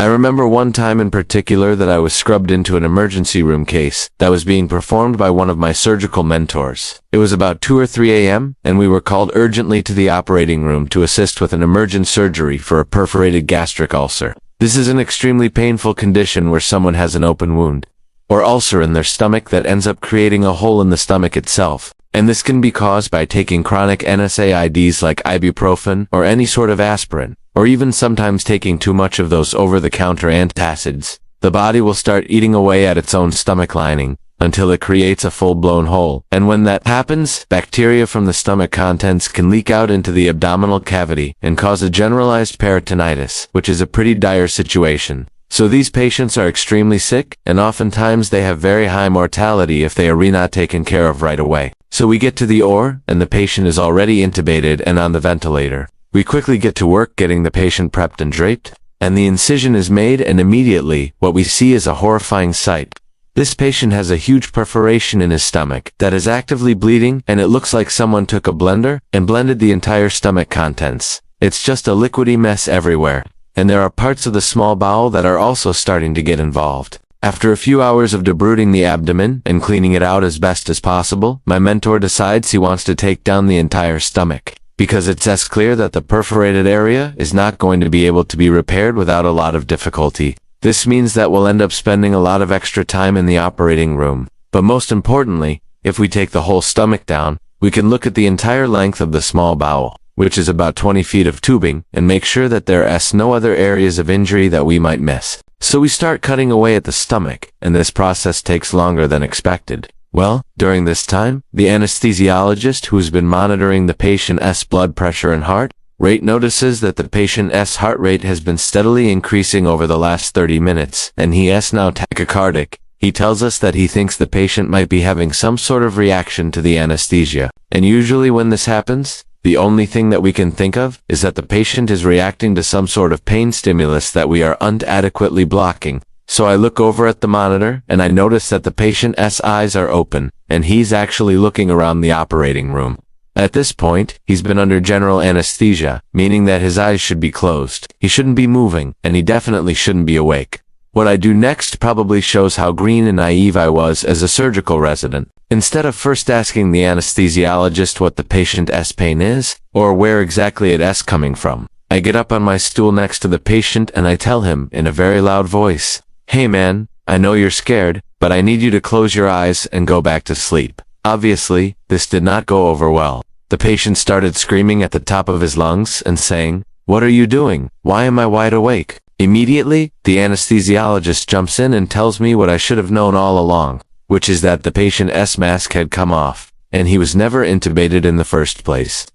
I remember one time in particular that I was scrubbed into an emergency room case that was being performed by one of my surgical mentors. It was about 2 or 3 a.m., and we were called urgently to the operating room to assist with an emergent surgery for a perforated gastric ulcer. This is an extremely painful condition where someone has an open wound or ulcer in their stomach that ends up creating a hole in the stomach itself. And this can be caused by taking chronic NSAIDs like ibuprofen or any sort of aspirin, or even sometimes taking too much of those over-the-counter antacids. The body will start eating away at its own stomach lining until it creates a full-blown hole. And when that happens, bacteria from the stomach contents can leak out into the abdominal cavity and cause a generalized peritonitis, which is a pretty dire situation. So these patients are extremely sick, and oftentimes they have very high mortality if they are not taken care of right away. So we get to the OR, and the patient is already intubated and on the ventilator. We quickly get to work getting the patient prepped and draped, and the incision is made, and immediately, what we see is a horrifying sight. This patient has a huge perforation in his stomach that is actively bleeding, and it looks like someone took a blender and blended the entire stomach contents. It's just a liquidy mess everywhere, and there are parts of the small bowel that are also starting to get involved. After a few hours of debriding the abdomen and cleaning it out as best as possible, my mentor decides he wants to take down the entire stomach, because it's clear that the perforated area is not going to be able to be repaired without a lot of difficulty. This means that we'll end up spending a lot of extra time in the operating room. But most importantly, if we take the whole stomach down, we can look at the entire length of the small bowel, which is about 20 feet of tubing, and make sure that there are no other areas of injury that we might miss. So we start cutting away at the stomach, and this process takes longer than expected. Well, during this time, the anesthesiologist who's been monitoring the patient's blood pressure and heart rate notices that the patient's heart rate has been steadily increasing over the last 30 minutes, and he is now tachycardic. He tells us that he thinks the patient might be having some sort of reaction to the anesthesia, and usually when this happens, the only thing that we can think of is that the patient is reacting to some sort of pain stimulus that we are inadequately blocking. So I look over at the monitor, and I notice that the patient's eyes are open, and he's actually looking around the operating room. At this point, he's been under general anesthesia, meaning that his eyes should be closed. He shouldn't be moving, and he definitely shouldn't be awake. What I do next probably shows how green and naive I was as a surgical resident. Instead of first asking the anesthesiologist what the patient's pain is, or where exactly it is coming from, I get up on my stool next to the patient and I tell him in a very loud voice, "Hey man, I know you're scared, but I need you to close your eyes and go back to sleep." Obviously, this did not go over well. The patient started screaming at the top of his lungs and saying, "What are you doing? Why am I wide awake?" Immediately, the anesthesiologist jumps in and tells me what I should have known all along, which is that the patient's mask had come off, and he was never intubated in the first place.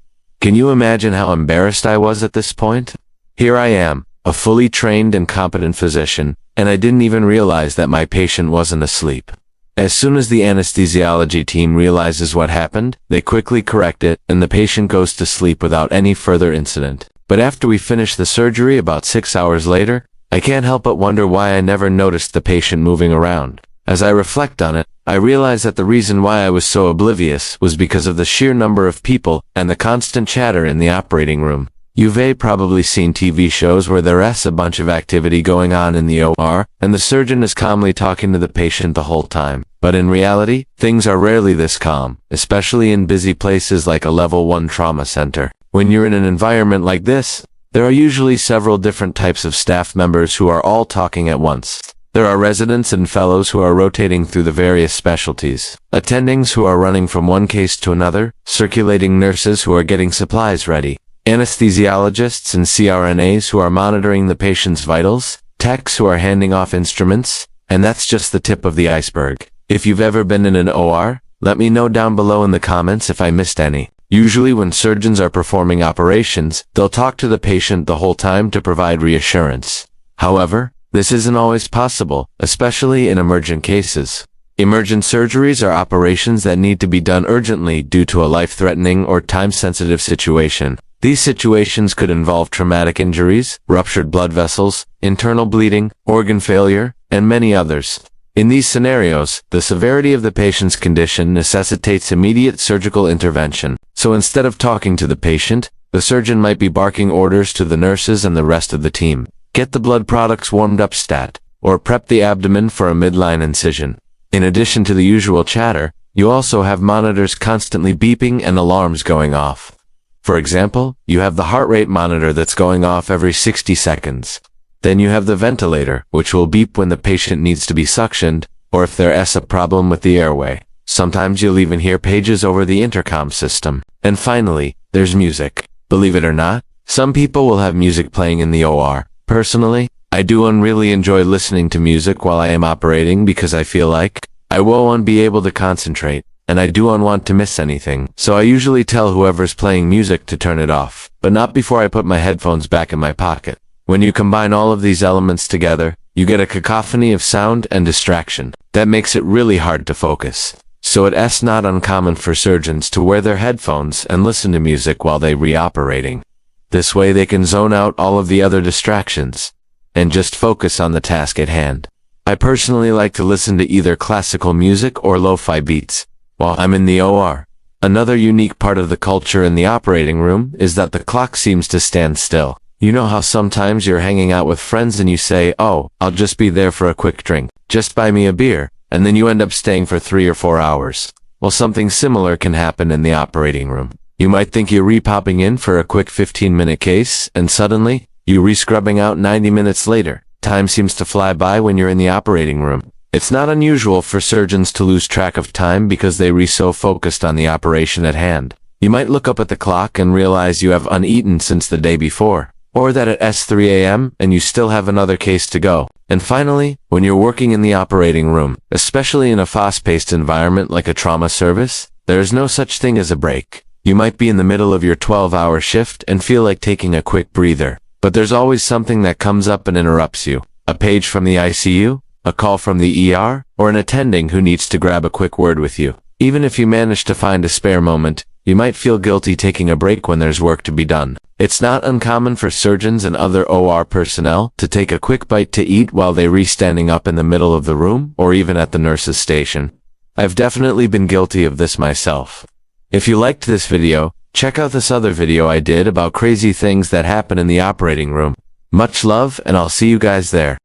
Can you imagine how embarrassed I was at this point? Here I am, a fully trained and competent physician, and I didn't even realize that my patient wasn't asleep. As soon as the anesthesiology team realizes what happened, they quickly correct it, and the patient goes to sleep without any further incident. But after we finish the surgery about 6 hours later, I can't help but wonder why I never noticed the patient moving around. As I reflect on it, I realize that the reason why I was so oblivious was because of the sheer number of people and the constant chatter in the operating room. You've probably seen TV shows where there's a bunch of activity going on in the OR, and the surgeon is calmly talking to the patient the whole time. But in reality, things are rarely this calm, especially in busy places like a level 1 trauma center. When you're in an environment like this, there are usually several different types of staff members who are all talking at once. There are residents and fellows who are rotating through the various specialties, attendings who are running from one case to another, circulating nurses who are getting supplies ready, anesthesiologists and CRNAs who are monitoring the patient's vitals, techs who are handing off instruments, and that's just the tip of the iceberg. If you've ever been in an OR, let me know down below in the comments if I missed any. Usually when surgeons are performing operations, they'll talk to the patient the whole time to provide reassurance. However, this isn't always possible, especially in emergent cases. Emergent surgeries are operations that need to be done urgently due to a life-threatening or time-sensitive situation. These situations could involve traumatic injuries, ruptured blood vessels, internal bleeding, organ failure, and many others. In these scenarios, the severity of the patient's condition necessitates immediate surgical intervention. So instead of talking to the patient, the surgeon might be barking orders to the nurses and the rest of the team. get the blood products warmed up stat, or prep the abdomen for a midline incision. In addition to the usual chatter, you also have monitors constantly beeping and alarms going off. For example, you have the heart rate monitor that's going off every 60 seconds. Then you have the ventilator, which will beep when the patient needs to be suctioned, or if there's a problem with the airway. Sometimes you'll even hear pages over the intercom system. And finally, there's music. Believe it or not, some people will have music playing in the OR. Personally, I do really enjoy listening to music while I am operating because I feel like I won't be able to concentrate, and I do not want to miss anything. So I usually tell whoever's playing music to turn it off, but not before I put my headphones back in my pocket. When you combine all of these elements together, you get a cacophony of sound and distraction that makes it really hard to focus. So it's not uncommon for surgeons to wear their headphones and listen to music while they're reoperating. This way they can zone out all of the other distractions and just focus on the task at hand. I personally like to listen to either classical music or lo-fi beats while I'm in the OR. Another unique part of the culture in the operating room is that the clock seems to stand still. You know how sometimes you're hanging out with friends and you say, "Oh, I'll just be there for a quick drink. Just buy me a beer," and then you end up staying for 3 or 4 hours. Well, something similar can happen in the operating room. You might think you're re-popping in for a quick 15-minute case, and suddenly, you re-scrubbing out 90 minutes later. Time seems to fly by when you're in the operating room. It's not unusual for surgeons to lose track of time because they so focused on the operation at hand. You might look up at the clock and realize you have uneaten since the day before, or that it's 3 a.m. and you still have another case to go. And finally, when you're working in the operating room, especially in a fast-paced environment like a trauma service, there is no such thing as a break. You might be in the middle of your 12-hour shift and feel like taking a quick breather, but there's always something that comes up and interrupts you. A page from the ICU, a call from the ER, or an attending who needs to grab a quick word with you. Even if you manage to find a spare moment, you might feel guilty taking a break when there's work to be done. It's not uncommon for surgeons and other OR personnel to take a quick bite to eat while they're standing up in the middle of the room or even at the nurse's station. I've definitely been guilty of this myself. If you liked this video, check out this other video I did about crazy things that happen in the operating room. Much love, and I'll see you guys there.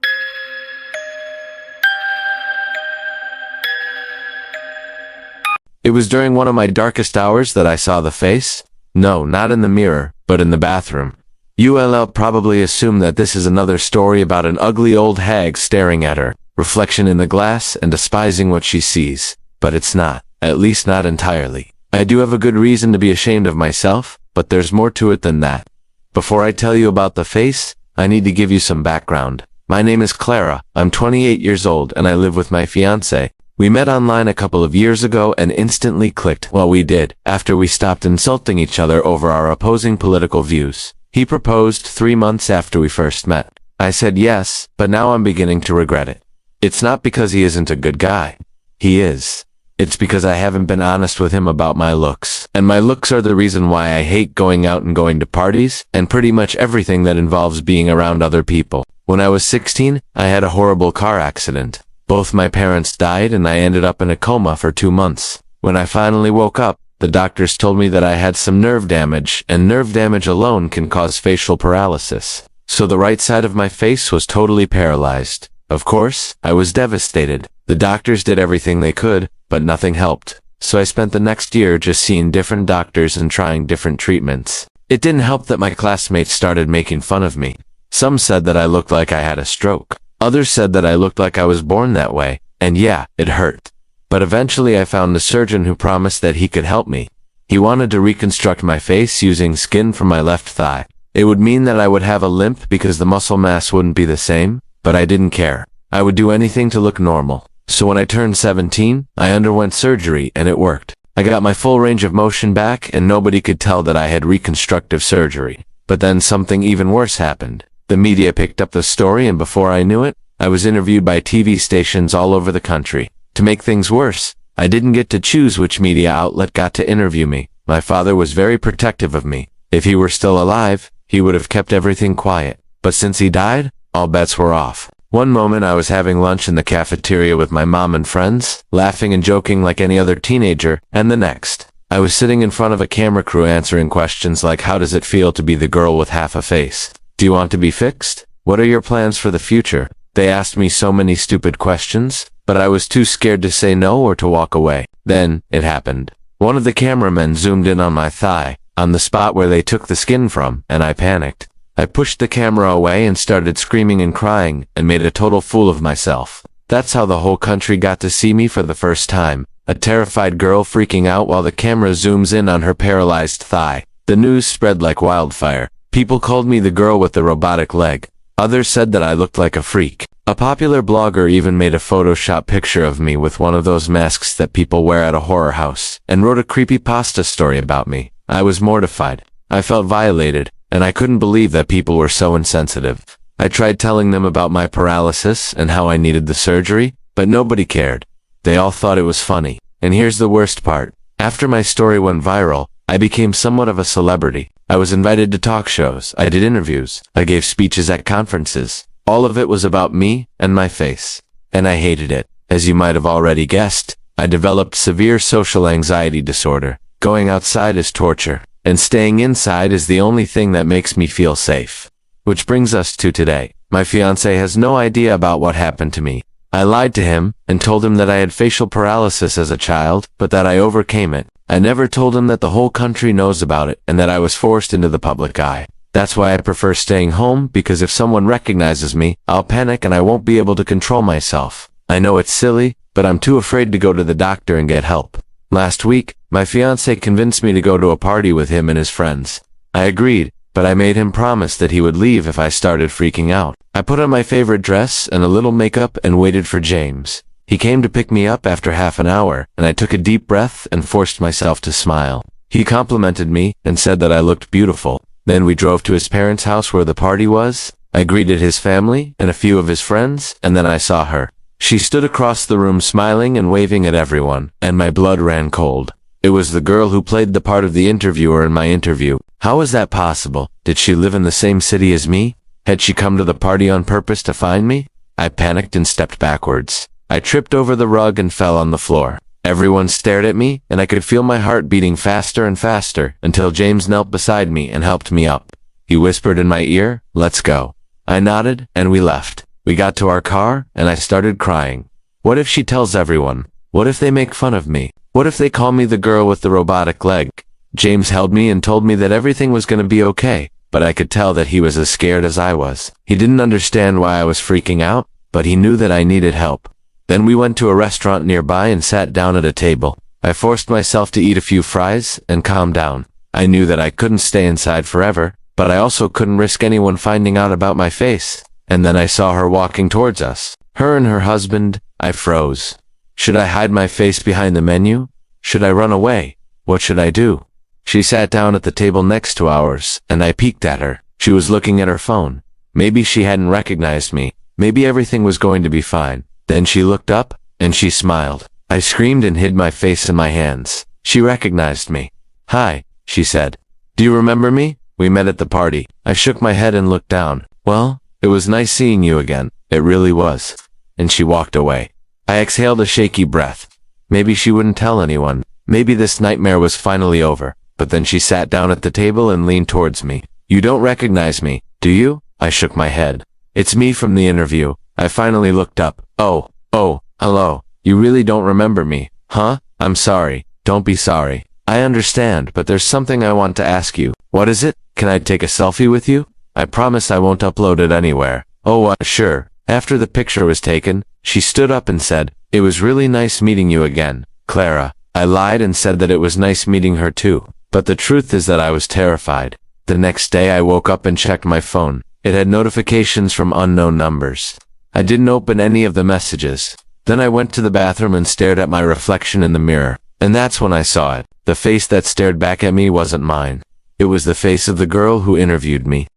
It was during one of my darkest hours that I saw the face. No, not in the mirror, but in the bathroom. You'll probably assume that this is another story about an ugly old hag staring at her reflection in the glass and despising what she sees. But it's not, at least not entirely. I do have a good reason to be ashamed of myself, but there's more to it than that. Before I tell you about the face, I need to give you some background. My name is Clara, I'm 28 years old and I live with my fiancé. We met online a couple of years ago and instantly clicked. Well, we did, after we stopped insulting each other over our opposing political views. He proposed 3 months after we first met. I said yes, but now I'm beginning to regret it. It's not because he isn't a good guy. He is. It's because I haven't been honest with him about my looks. And my looks are the reason why I hate going out and going to parties, and pretty much everything that involves being around other people. When I was 16, I had a horrible car accident. Both my parents died and I ended up in a coma for 2 months. When I finally woke up, the doctors told me that I had some nerve damage, and nerve damage alone can cause facial paralysis. So the right side of my face was totally paralyzed. Of course, I was devastated. The doctors did everything they could, but nothing helped. So I spent the next year just seeing different doctors and trying different treatments. It didn't help that my classmates started making fun of me. Some said that I looked like I had a stroke. Others said that I looked like I was born that way, and yeah, it hurt. But eventually I found a surgeon who promised that he could help me. He wanted to reconstruct my face using skin from my left thigh. It would mean that I would have a limp because the muscle mass wouldn't be the same, but I didn't care. I would do anything to look normal. So when I turned 17, I underwent surgery and it worked. I got my full range of motion back and nobody could tell that I had reconstructive surgery. But then something even worse happened. The media picked up the story and before I knew it, I was interviewed by TV stations all over the country. To make things worse, I didn't get to choose which media outlet got to interview me. My father was very protective of me. If he were still alive, he would have kept everything quiet. But since he died, all bets were off. One moment I was having lunch in the cafeteria with my mom and friends, laughing and joking like any other teenager, and the next, I was sitting in front of a camera crew answering questions like how does it feel to be the girl with half a face? Do you want to be fixed? What are your plans for the future? They asked me so many stupid questions, but I was too scared to say no or to walk away. Then, it happened. One of the cameramen zoomed in on my thigh, on the spot where they took the skin from, and I panicked. I pushed the camera away and started screaming and crying, and made a total fool of myself. That's how the whole country got to see me for the first time. A terrified girl freaking out while the camera zooms in on her paralyzed thigh. The news spread like wildfire. People called me the girl with the robotic leg. Others said that I looked like a freak. A popular blogger even made a Photoshop picture of me with one of those masks that people wear at a horror house, and wrote a creepypasta story about me. I was mortified. I felt violated, and I couldn't believe that people were so insensitive. I tried telling them about my paralysis and how I needed the surgery, but nobody cared. They all thought it was funny. And here's the worst part. After my story went viral, I became somewhat of a celebrity. I was invited to talk shows, I did interviews, I gave speeches at conferences. All of it was about me and my face. And I hated it. As you might have already guessed, I developed severe social anxiety disorder. Going outside is torture, and staying inside is the only thing that makes me feel safe. Which brings us to today. My fiancé has no idea about what happened to me. I lied to him and told him that I had facial paralysis as a child, but that I overcame it. I never told him that the whole country knows about it and that I was forced into the public eye. That's why I prefer staying home, because if someone recognizes me, I'll panic and I won't be able to control myself. I know it's silly, but I'm too afraid to go to the doctor and get help. Last week, my fiancé convinced me to go to a party with him and his friends. I agreed, but I made him promise that he would leave if I started freaking out. I put on my favorite dress and a little makeup and waited for James. He came to pick me up after half an hour, and I took a deep breath and forced myself to smile. He complimented me and said that I looked beautiful. Then we drove to his parents' house where the party was. I greeted his family and a few of his friends, and then I saw her. She stood across the room smiling and waving at everyone, and my blood ran cold. It was the girl who played the part of the interviewer in my interview. How was that possible? Did she live in the same city as me? Had she come to the party on purpose to find me? I panicked and stepped backwards. I tripped over the rug and fell on the floor. Everyone stared at me, and I could feel my heart beating faster and faster until James knelt beside me and helped me up. He whispered in my ear, "Let's go." I nodded, and we left. We got to our car, and I started crying. What if she tells everyone? What if they make fun of me? What if they call me the girl with the robotic leg? James held me and told me that everything was going to be okay, but I could tell that he was as scared as I was. He didn't understand why I was freaking out, but he knew that I needed help. Then we went to a restaurant nearby and sat down at a table. I forced myself to eat a few fries and calm down. I knew that I couldn't stay inside forever, but I also couldn't risk anyone finding out about my face. And then I saw her walking towards us. Her and her husband. I froze. Should I hide my face behind the menu? Should I run away? What should I do? She sat down at the table next to ours, and I peeked at her. She was looking at her phone. Maybe she hadn't recognized me. Maybe everything was going to be fine. Then she looked up, and she smiled. I screamed and hid my face in my hands. She recognized me. "Hi," she said. "Do you remember me? We met at the party." I shook my head and looked down. "Well, it was nice seeing you again. It really was." And she walked away. I exhaled a shaky breath. Maybe she wouldn't tell anyone. Maybe this nightmare was finally over. But then she sat down at the table and leaned towards me. "You don't recognize me, do you?" I shook my head. "It's me from the interview." I finally looked up. Oh, hello. You really don't remember me, huh? I'm sorry. Don't be sorry. I understand, but there's something I want to ask you. What is it? Can I take a selfie with you? I promise I won't upload it anywhere. Oh, sure. After the picture was taken, she stood up and said, "It was really nice meeting you again, Clara." I lied and said that it was nice meeting her too. But the truth is that I was terrified. The next day I woke up and checked my phone. It had notifications from unknown numbers. I didn't open any of the messages. Then I went to the bathroom and stared at my reflection in the mirror. And that's when I saw it. The face that stared back at me wasn't mine. It was the face of the girl who interviewed me.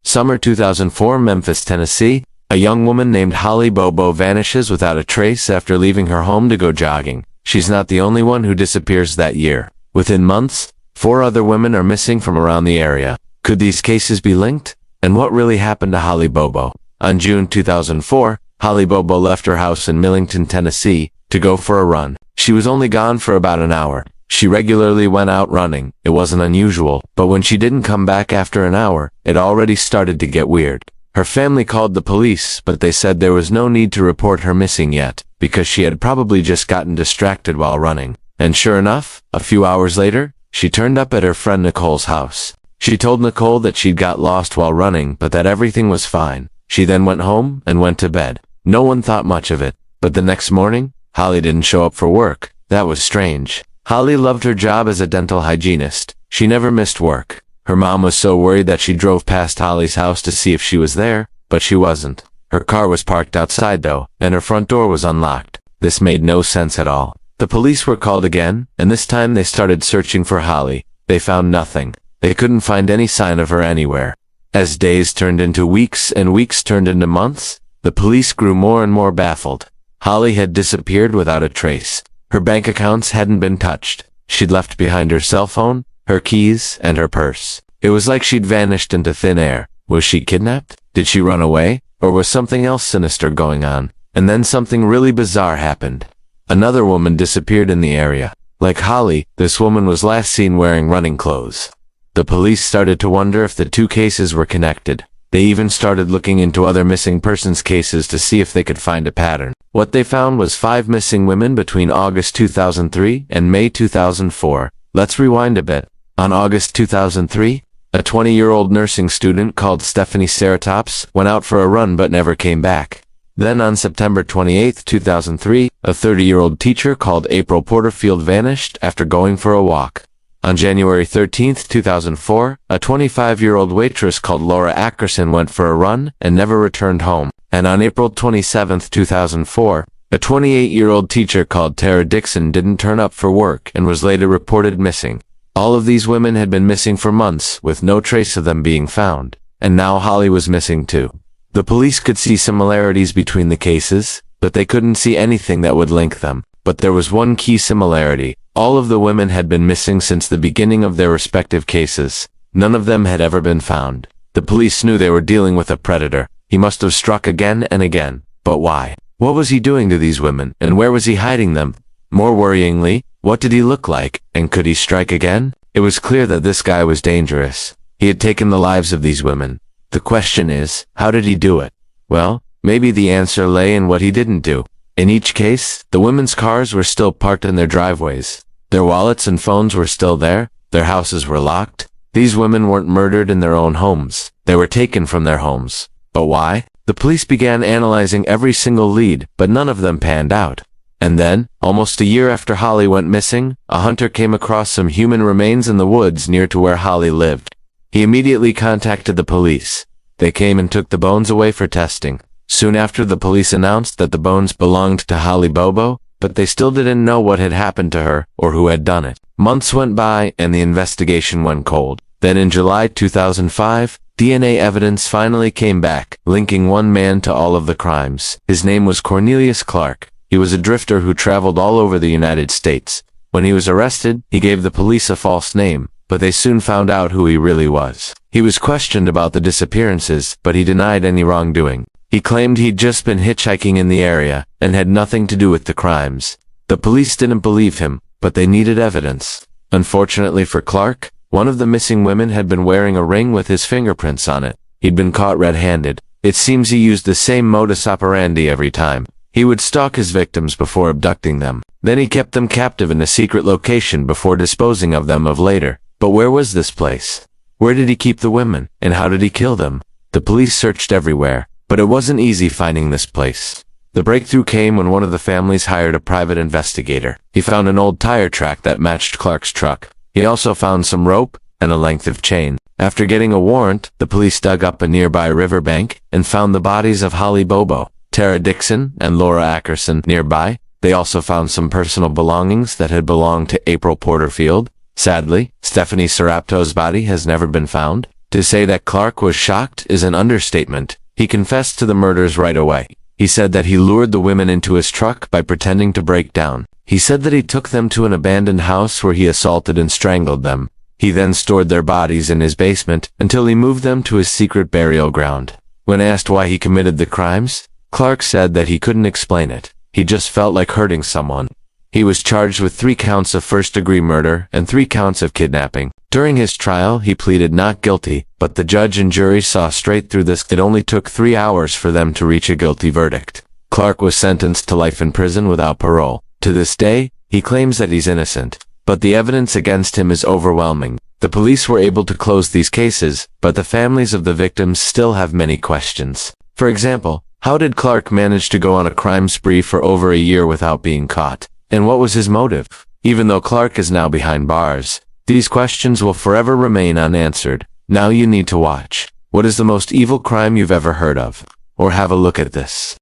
Summer 2004, Memphis, Tennessee. A young woman named Holly Bobo vanishes without a trace after leaving her home to go jogging. She's not the only one who disappears that year. Within months, 4 other women are missing from around the area. Could these cases be linked? And what really happened to Holly Bobo? On June 2004, Holly Bobo left her house in Millington, Tennessee, to go for a run. She was only gone for about an hour. She regularly went out running. It wasn't unusual, but when she didn't come back after an hour, it already started to get weird. Her family called the police, but they said there was no need to report her missing yet, because she had probably just gotten distracted while running. And sure enough, a few hours later, she turned up at her friend Nicole's house. She told Nicole that she'd got lost while running, but that everything was fine. She then went home and went to bed. No one thought much of it, but the next morning, Holly didn't show up for work. That was strange. Holly loved her job as a dental hygienist. She never missed work. Her mom was so worried that she drove past Holly's house to see if she was there, but she wasn't. Her car was parked outside though, and her front door was unlocked. This made no sense at all. The police were called again, and this time they started searching for Holly. They found nothing. They couldn't find any sign of her anywhere. As days turned into weeks and weeks turned into months, the police grew more and more baffled. Holly had disappeared without a trace. Her bank accounts hadn't been touched. She'd left behind her cell phone, her keys, and her purse. It was like she'd vanished into thin air. Was she kidnapped? Did she run away? Or was something else sinister going on? And then something really bizarre happened. Another woman disappeared in the area. Like Holly, this woman was last seen wearing running clothes. The police started to wonder if the two cases were connected. They even started looking into other missing persons cases to see if they could find a pattern. What they found was 5 missing women between August 2003 and May 2004. Let's rewind a bit. On August 2003, a 20-year-old nursing student called Stephanie Seratops went out for a run but never came back. Then on September 28, 2003, a 30-year-old teacher called April Porterfield vanished after going for a walk. On January 13, 2004, a 25-year-old waitress called Laura Ackerson went for a run and never returned home. And on April 27, 2004, a 28-year-old teacher called Tara Dixon didn't turn up for work and was later reported missing. All of these women had been missing for months, with no trace of them being found. And now Holly was missing too. The police could see similarities between the cases, but they couldn't see anything that would link them. But there was one key similarity. All of the women had been missing since the beginning of their respective cases. None of them had ever been found. The police knew they were dealing with a predator. He must have struck again and again. But why? What was he doing to these women, and where was he hiding them? More worryingly, what did he look like, and could he strike again? It was clear that this guy was dangerous. He had taken the lives of these women. The question is, how did he do it? Well, maybe the answer lay in what he didn't do. In each case, the women's cars were still parked in their driveways. Their wallets and phones were still there. Their houses were locked. These women weren't murdered in their own homes. They were taken from their homes. But why? The police began analyzing every single lead, but none of them panned out. And then, almost a year after Holly went missing, a hunter came across some human remains in the woods near to where Holly lived. He immediately contacted the police. They came and took the bones away for testing. Soon after, the police announced that the bones belonged to Holly Bobo, but they still didn't know what had happened to her or who had done it. Months went by and the investigation went cold. Then in July 2005, DNA evidence finally came back, linking one man to all of the crimes. His name was Cornelius Clark. He was a drifter who traveled all over the United States. When he was arrested, he gave the police a false name, but they soon found out who he really was. He was questioned about the disappearances, but he denied any wrongdoing. He claimed he'd just been hitchhiking in the area and had nothing to do with the crimes. The police didn't believe him, but they needed evidence. Unfortunately for Clark, one of the missing women had been wearing a ring with his fingerprints on it. He'd been caught red-handed. It seems he used the same modus operandi every time. He would stalk his victims before abducting them. Then he kept them captive in a secret location before disposing of them later. But where was this place? Where did he keep the women? And how did he kill them? The police searched everywhere, but it wasn't easy finding this place. The breakthrough came when one of the families hired a private investigator. He found an old tire track that matched Clark's truck. He also found some rope and a length of chain. After getting a warrant, the police dug up a nearby riverbank and found the bodies of Holly Bobo, Tara Dixon, and Laura Ackerson nearby. They also found some personal belongings that had belonged to April Porterfield. Sadly, Stephanie Serapto's body has never been found. To say that Clark was shocked is an understatement. He confessed to the murders right away. He said that he lured the women into his truck by pretending to break down. He said that he took them to an abandoned house where he assaulted and strangled them. He then stored their bodies in his basement until he moved them to his secret burial ground. When asked why he committed the crimes, Clark said that he couldn't explain it. He just felt like hurting someone. He was charged with 3 counts of first-degree murder and 3 counts of kidnapping. During his trial, he pleaded not guilty, but the judge and jury saw straight through this. It only took 3 hours for them to reach a guilty verdict. Clark was sentenced to life in prison without parole. To this day, he claims that he's innocent, but the evidence against him is overwhelming. The police were able to close these cases, but the families of the victims still have many questions. For example, how did Clark manage to go on a crime spree for over a year without being caught? And what was his motive? Even though Clark is now behind bars, these questions will forever remain unanswered. Now you need to watch. What is the most evil crime you've ever heard of? Or have a look at this.